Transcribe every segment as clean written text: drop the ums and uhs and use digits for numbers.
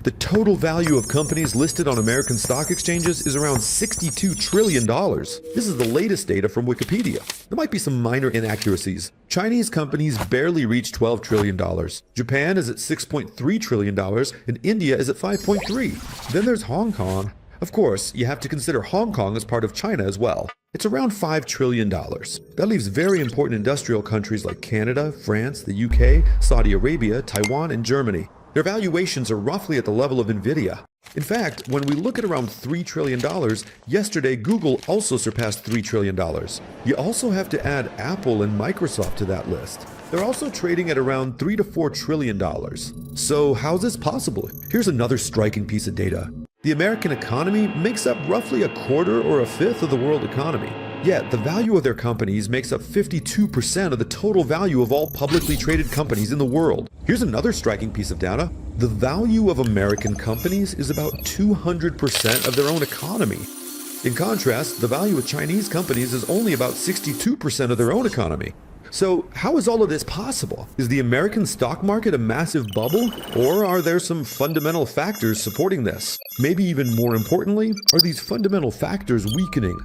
The total value of companies listed on American stock exchanges is around $62 trillion. This is the latest data from Wikipedia. There might be some minor inaccuracies. Chinese companies barely reach $12 trillion. Japan is at $6.3 trillion, and India is at $5.3. Then there's Hong Kong. Of course, you have to consider Hong Kong as part of China as well. It's around $5 trillion. That leaves very important industrial countries like Canada, France, the UK, Saudi Arabia, Taiwan, and Germany. Their valuations are roughly at the level of Nvidia. In fact, when we look at around $3 trillion, yesterday Google also surpassed $3 trillion. You also have to add Apple and Microsoft to that list. They're also trading at around $3 to $4 trillion. So how's this possible? Here's another striking piece of data. The American economy makes up roughly a quarter or a fifth of the world economy. Yet, the value of their companies makes up 52% of the total value of all publicly traded companies in the world. Here's another striking piece of data. The value of American companies is about 200% of their own economy. In contrast, the value of Chinese companies is only about 62% of their own economy. So how is all of this possible? Is the American stock market a massive bubble, or are there some fundamental factors supporting this? Maybe even more importantly, are these fundamental factors weakening?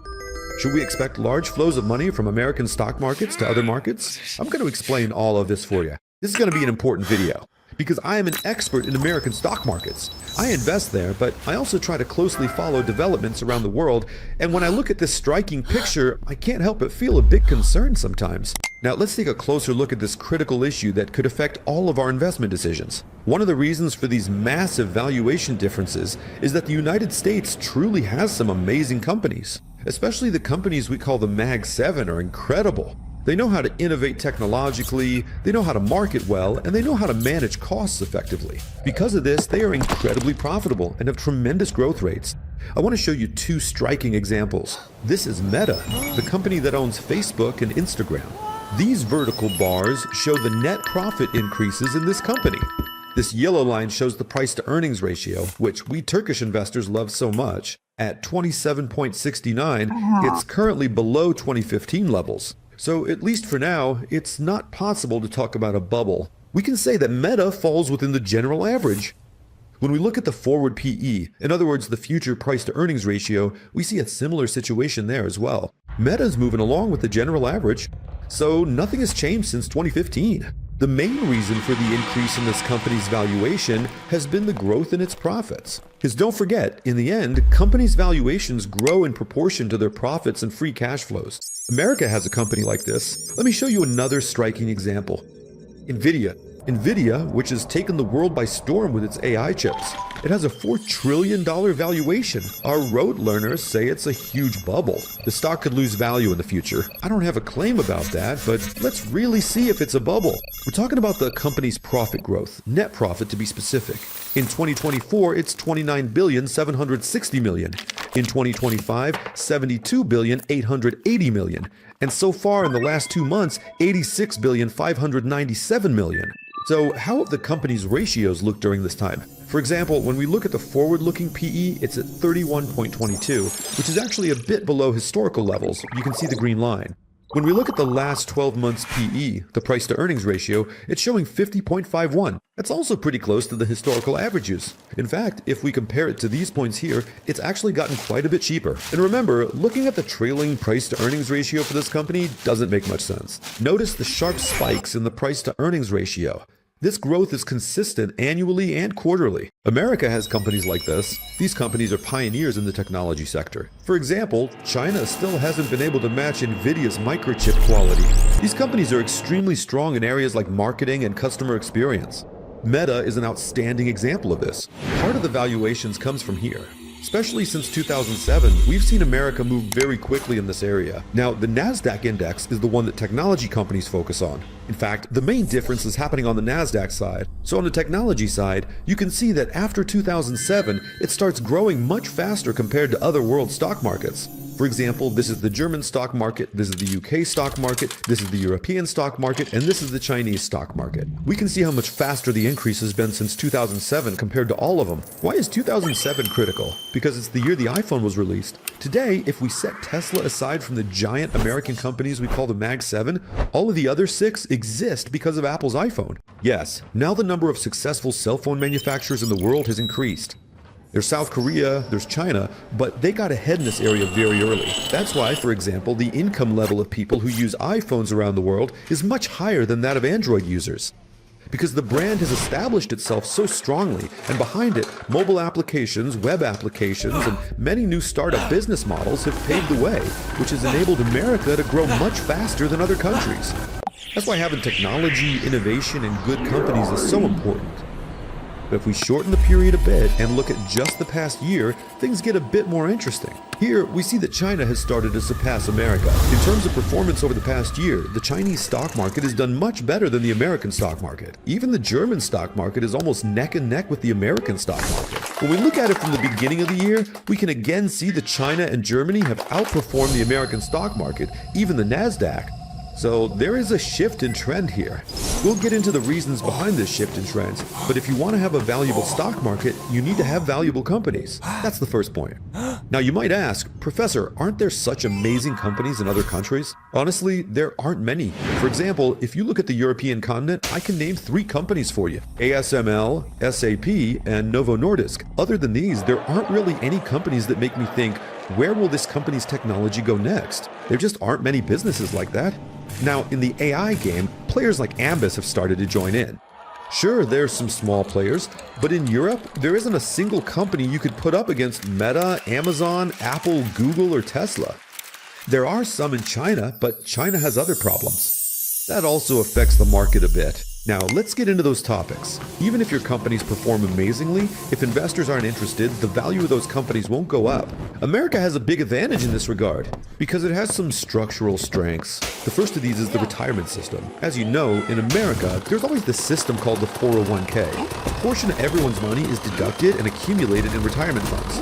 Should we expect large flows of money from American stock markets to other markets? I'm going to explain all of this for you. This is going to be an important video, because I am an expert in American stock markets. I invest there, but I also try to closely follow developments around the world, and when I look at this striking picture, I can't help but feel a bit concerned sometimes. Now let's take a closer look at this critical issue that could affect all of our investment decisions. One of the reasons for these massive valuation differences is that the United States truly has some amazing companies. Especially the companies we call the Mag 7 are incredible. They know how to innovate technologically, they know how to market well, and they know how to manage costs effectively. Because of this, they are incredibly profitable and have tremendous growth rates. I want to show you two striking examples. This is Meta, the company that owns Facebook and Instagram. These vertical bars show the net profit increases in this company. This yellow line shows the price-to-earnings ratio, which we Turkish investors love so much. At 27.69, it's currently below 2015 levels. So at least for now, it's not possible to talk about a bubble. We can say that Meta falls within the general average. When we look at the forward PE, in other words the future price-to-earnings ratio, we see a similar situation there as well. Meta's moving along with the general average, so nothing has changed since 2015. The main reason for the increase in this company's valuation has been the growth in its profits. Because don't forget, in the end, companies' valuations grow in proportion to their profits and free cash flows. America has a company like this. Let me show you another striking example. Nvidia. Nvidia, which has taken the world by storm with its AI chips. It has a $4 trillion valuation. Our road learners say it's a huge bubble. The stock could lose value in the future. I don't have a claim about that, but let's really see if it's a bubble. We're talking about the company's profit growth, net profit to be specific. In 2024, it's $29,760 million. In 2025, $72,880 million. And so far in the last 2 months, $86,597 million. So how have the company's ratios looked during this time? For example, when we look at the forward-looking PE, it's at 31.22, which is actually a bit below historical levels. You can see the green line. When we look at the last 12 months PE, the price-to-earnings ratio, it's showing 50.51. That's also pretty close to the historical averages. In fact, if we compare it to these points here, it's actually gotten quite a bit cheaper. And remember, looking at the trailing price-to-earnings ratio for this company doesn't make much sense. Notice the sharp spikes in the price-to-earnings ratio. This growth is consistent annually and quarterly. America has companies like this. These companies are pioneers in the technology sector. For example, China still hasn't been able to match Nvidia's microchip quality. These companies are extremely strong in areas like marketing and customer experience. Meta is an outstanding example of this. Part of the valuations comes from here. Especially since 2007, we've seen America move very quickly in this area. Now, the NASDAQ index is the one that technology companies focus on. In fact, the main difference is happening on the NASDAQ side. So on the technology side, you can see that after 2007, it starts growing much faster compared to other world stock markets. For example, this is the German stock market, this is the UK stock market, this is the European stock market, and this is the Chinese stock market. We can see how much faster the increase has been since 2007 compared to all of them. Why is 2007 critical? Because it's the year the iPhone was released. Today, if we set Tesla aside from the giant American companies we call the Mag 7, all of the other 6 exist because of Apple's iPhone. Yes, now the number of successful cell phone manufacturers in the world has increased. There's South Korea, there's China, but they got ahead in this area very early. That's why, for example, the income level of people who use iPhones around the world is much higher than that of Android users. Because the brand has established itself so strongly, and behind it, mobile applications, web applications, and many new startup business models have paved the way, which has enabled America to grow much faster than other countries. That's why having technology, innovation, and good companies is so important. But if we shorten the period a bit and look at just the past year, things get a bit more interesting. Here, we see that China has started to surpass America. In terms of performance over the past year, the Chinese stock market has done much better than the American stock market. Even the German stock market is almost neck and neck with the American stock market. When we look at it from the beginning of the year, we can again see that China and Germany have outperformed the American stock market, even the NASDAQ. So there is a shift in trend here. We'll get into the reasons behind this shift in trends, but if you want to have a valuable stock market, you need to have valuable companies. That's the first point. Now you might ask, Professor, aren't there such amazing companies in other countries? Honestly, there aren't many. For example, if you look at the European continent, I can name 3 companies for you: ASML, SAP, and Novo Nordisk. Other than these, there aren't really any companies that make me think, where will this company's technology go next? There just aren't many businesses like that. Now, in the AI game, players like Ambus have started to join in. Sure, there's some small players, but in Europe, there isn't a single company you could put up against Meta, Amazon, Apple, Google, or Tesla. There are some in China, but China has other problems. That also affects the market a bit. Now, let's get into those topics. Even if your companies perform amazingly, if investors aren't interested, the value of those companies won't go up. America has a big advantage in this regard, because it has some structural strengths. The first of these is the retirement system. As you know, in America, there's always this system called the 401k. A portion of everyone's money is deducted and accumulated in retirement funds.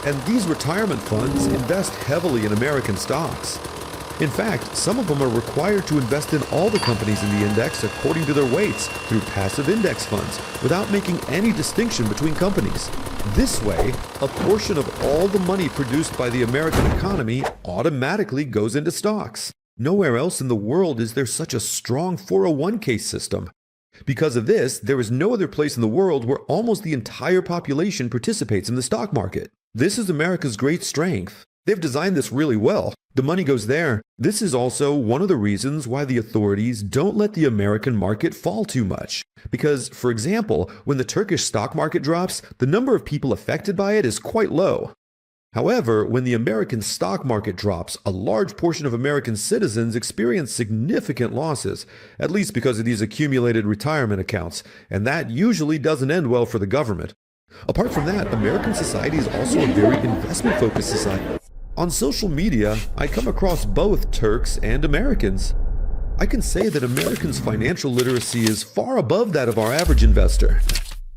And these retirement funds invest heavily in American stocks. In fact, some of them are required to invest in all the companies in the index according to their weights through passive index funds, without making any distinction between companies. This way, a portion of all the money produced by the American economy automatically goes into stocks. Nowhere else in the world is there such a strong 401k system. Because of this, there is no other place in the world where almost the entire population participates in the stock market. This is America's great strength. They've designed this really well. The money goes there. This is also one of the reasons why the authorities don't let the American market fall too much. Because, for example, when the Turkish stock market drops, the number of people affected by it is quite low. However, when the American stock market drops, a large portion of American citizens experience significant losses, at least because of these accumulated retirement accounts, and that usually doesn't end well for the government. Apart from that, American society is also a very investment-focused society. On social media, I come across both Turks and Americans. I can say that Americans' financial literacy is far above that of our average investor.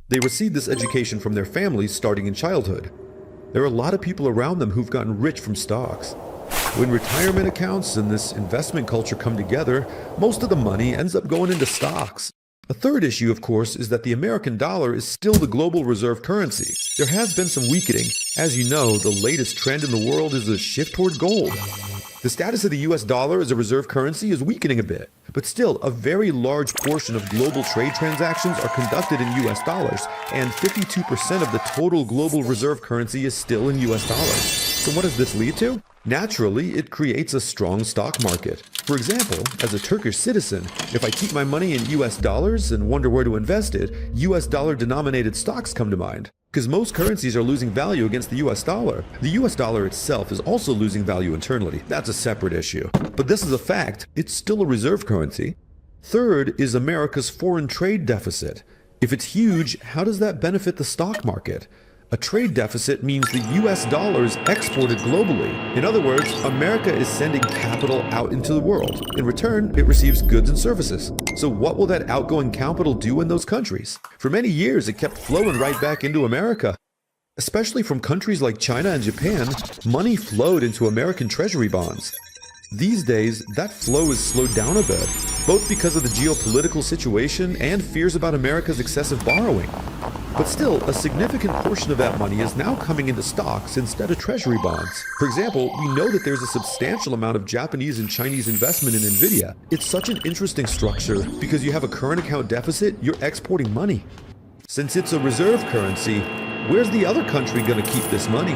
They receive this education from their families starting in childhood. There are a lot of people around them who've gotten rich from stocks. When retirement accounts and this investment culture come together, most of the money ends up going into stocks. A third issue, of course, is that the American dollar is still the global reserve currency. There has been some weakening. As you know, the latest trend in the world is a shift toward gold. The status of the US dollar as a reserve currency is weakening a bit, but still, a very large portion of global trade transactions are conducted in US dollars, and 52% of the total global reserve currency is still in US dollars. So what does this lead to? Naturally, it creates a strong stock market. For example, as a Turkish citizen, if I keep my money in US dollars and wonder where to invest it, US dollar denominated stocks come to mind. Because most currencies are losing value against the US dollar. The US dollar itself is also losing value internally. That's a separate issue. But this is a fact. It's still a reserve currency. Third is America's foreign trade deficit. If it's huge, how does that benefit the stock market? A trade deficit means the US dollar is exported globally. In other words, America is sending capital out into the world. In return, it receives goods and services. So what will that outgoing capital do in those countries? For many years, it kept flowing right back into America. Especially from countries like China and Japan, money flowed into American treasury bonds. These days, that flow is slowed down a bit, both because of the geopolitical situation and fears about America's excessive borrowing. But still, a significant portion of that money is now coming into stocks instead of treasury bonds. For example, we know that there's a substantial amount of Japanese and Chinese investment in Nvidia. It's such an interesting structure because you have a current account deficit, you're exporting money. Since it's a reserve currency, where's the other country going to keep this money?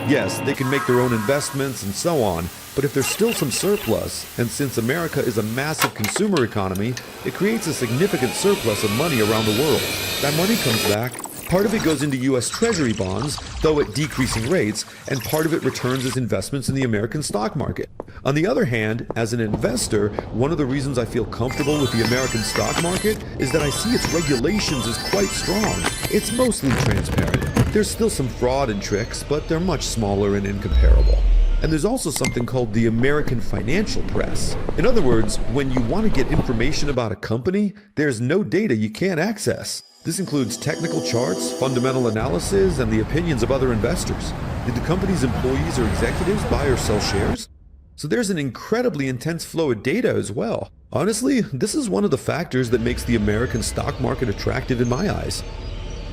Yes, they can make their own investments and so on, but if there's still some surplus, and since America is a massive consumer economy, it creates a significant surplus of money around the world. That money comes back. Part of it goes into U.S. Treasury bonds, though at decreasing rates, and part of it returns as investments in the American stock market. On the other hand, as an investor, one of the reasons I feel comfortable with the American stock market is that I see its regulations as quite strong. It's mostly transparent. There's still some fraud and tricks, but they're much smaller and incomparable. And there's also something called the American financial press. In other words, when you want to get information about a company, there's no data you can't access. This includes technical charts, fundamental analysis, and the opinions of other investors. Did the company's employees or executives buy or sell shares? So there's an incredibly intense flow of data as well. Honestly, this is one of the factors that makes the American stock market attractive in my eyes.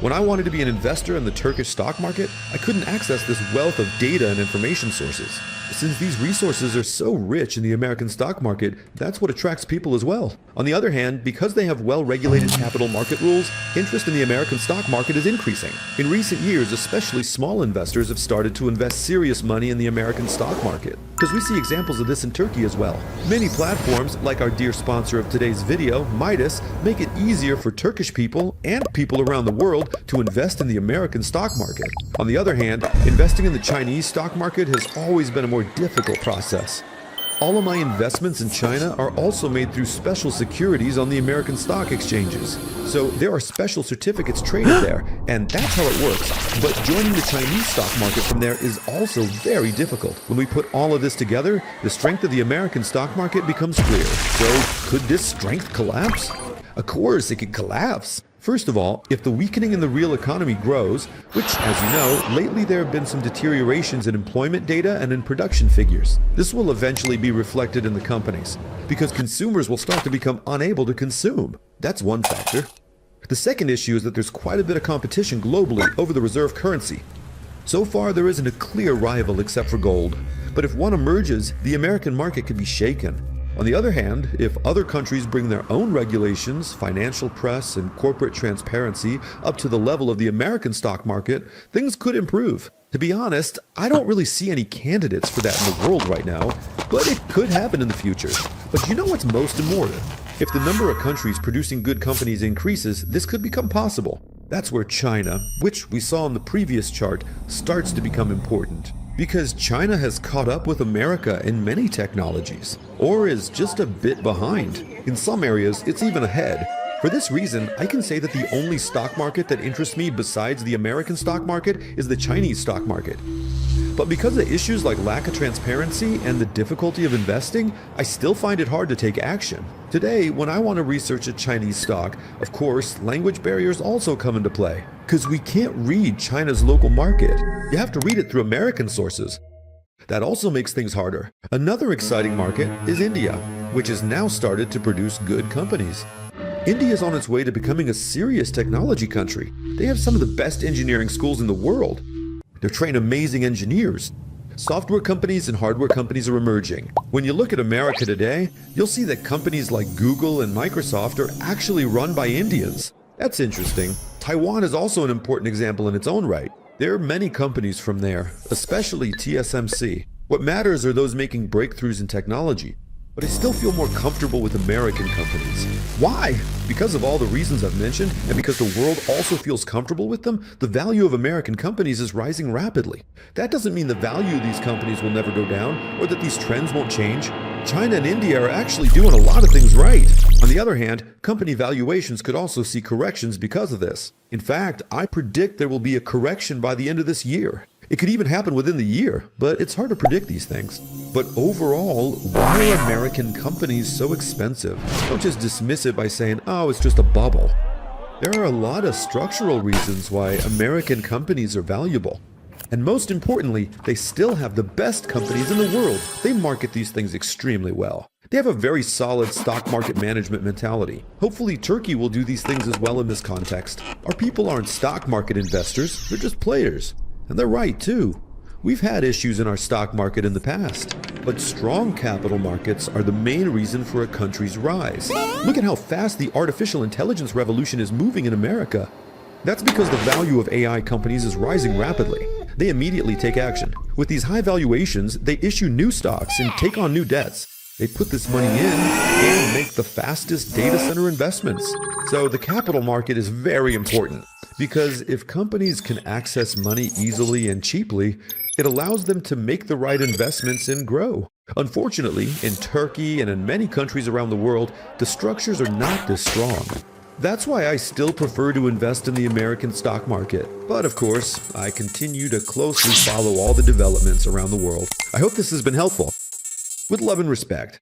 When I wanted to be an investor in the Turkish stock market, I couldn't access this wealth of data and information sources. Since these resources are so rich in the American stock market, that's what attracts people as well. On the other hand, because they have well-regulated capital market rules, interest in the American stock market is increasing. In recent years, especially small investors have started to invest serious money in the American stock market, because we see examples of this in Turkey as well. Many platforms, like our dear sponsor of today's video, Midas, make it easier for Turkish people and people around the world to invest in the American stock market. On the other hand, investing in the Chinese stock market has always been a more difficult process. All of my investments in China are also made through special securities on the American stock exchanges. So there are special certificates traded there, and that's how it works. But joining the Chinese stock market from there is also very difficult. When we put all of this together, the strength of the American stock market becomes clear. So could this strength collapse? Of course, it could collapse. First of all, if the weakening in the real economy grows, which, as you know, lately there have been some deteriorations in employment data and in production figures, this will eventually be reflected in the companies, because consumers will start to become unable to consume. That's one factor. The second issue is that there's quite a bit of competition globally over the reserve currency. So far, there isn't a clear rival except for gold, but if one emerges, the American market could be shaken. On the other hand, if other countries bring their own regulations, financial press, and corporate transparency up to the level of the American stock market, things could improve. To be honest, I don't really see any candidates for that in the world right now, but it could happen in the future. But you know what's most important? If the number of countries producing good companies increases, this could become possible. That's where China, which we saw in the previous chart, starts to become important. Because China has caught up with America in many technologies, or is just a bit behind. In some areas, it's even ahead. For this reason, I can say that the only stock market that interests me besides the American stock market is the Chinese stock market. But because of issues like lack of transparency and the difficulty of investing, I still find it hard to take action. Today, when I want to research a Chinese stock, of course, language barriers also come into play, because we can't read China's local market. You have to read it through American sources. That also makes things harder. Another exciting market is India, which has now started to produce good companies. India is on its way to becoming a serious technology country. They have some of the best engineering schools in the world. They're trained amazing engineers. Software companies and hardware companies are emerging. When you look at America today, you'll see that companies like Google and Microsoft are actually run by Indians. That's interesting. Taiwan is also an important example in its own right. There are many companies from there, especially TSMC. What matters are those making breakthroughs in technology. But I still feel more comfortable with American companies. Why? Because of all the reasons I've mentioned, and because the world also feels comfortable with them, the value of American companies is rising rapidly. That doesn't mean the value of these companies will never go down, or that these trends won't change. China and India are actually doing a lot of things right. On the other hand, company valuations could also see corrections because of this. In fact, I predict there will be a correction by the end of this year. It could even happen within the year, but it's hard to predict these things. But overall, why are American companies so expensive? Don't just dismiss it by saying, oh, it's just a bubble. There are a lot of structural reasons why American companies are valuable. And most importantly, they still have the best companies in the world. They market these things extremely well. They have a very solid stock market management mentality. Hopefully Turkey will do these things as well in this context. Our people aren't stock market investors, they're just players. And they're right too. We've had issues in our stock market in the past, but strong capital markets are the main reason for a country's rise. Look at how fast the artificial intelligence revolution is moving in America. That's because the value of AI companies is rising rapidly. They immediately take action. With these high valuations, they issue new stocks and take on new debts. They put this money in and make the fastest data center investments. So the capital market is very important because if companies can access money easily and cheaply, it allows them to make the right investments and grow. Unfortunately, in Turkey and in many countries around the world, the structures are not this strong. That's why I still prefer to invest in the American stock market. But of course, I continue to closely follow all the developments around the world. I hope this has been helpful. With love and respect.